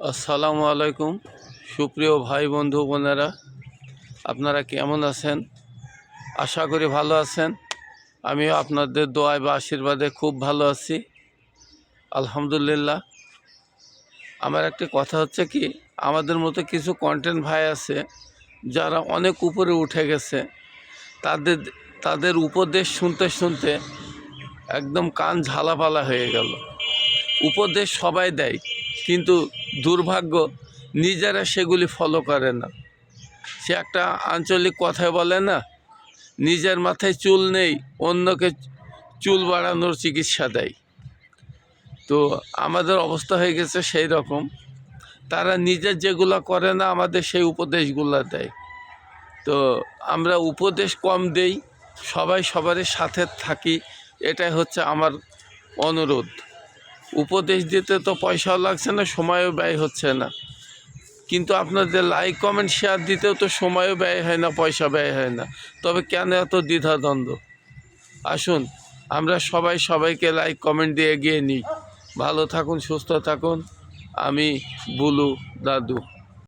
আসসালামু আলাইকুম সুপ্রিয় ভাই বন্ধু বোনেরা, আপনারা কেমন আছেন? আশা করি ভালো আছেন। আমিও আপনাদের দোয়ায় বা আশীর্বাদে খুব ভালো আছি, আলহামদুলিল্লাহ। আমার একটা কথা হচ্ছে কি, আমাদের মতো কিছু কন্টেন্ট ভাই আছে যারা অনেক উপরে উঠে গেছে। তাদের তাদের উপদেশ শুনতে শুনতে একদম কান ঝালাপালা হয়ে গেল। উপদেশ সবাই দেয়, কিন্তু দুর্ভাগ্য নিজেরা সেগুলি ফলো করে না। সে একটা আঞ্চলিক কথায় বলে না, নিজের মাথায় চুল নেই, অন্যকে চুল বাড়ানোর চিকিৎসা দেয়। তো আমাদের অবস্থা হয়ে গেছে সেই রকম। তারা নিজের যেগুলো করে না, আমাদের সেই উপদেশগুলো দেয়। তো আমরা উপদেশ কম দেই, সবাই সবার সাথে থাকি, এটাই হচ্ছে আমার অনুরোধ। উপদেশ দিতে তো পয়সাও লাগছে না, সময়ও ব্যয় হচ্ছে না, কিন্তু আপনাদের লাইক কমেন্ট শেয়ার দিতেও তো সময়ও ব্যয় হয় না, পয়সা ব্যয় হয় না। তবে কেন এত দ্বিধাদ্বন্দ্ব? আসুন আমরা সবাই সবাইকে লাইক কমেন্ট দিয়ে এগিয়ে নিই। ভালো থাকুন, সুস্থ থাকুন। আমি বুলু দাদু।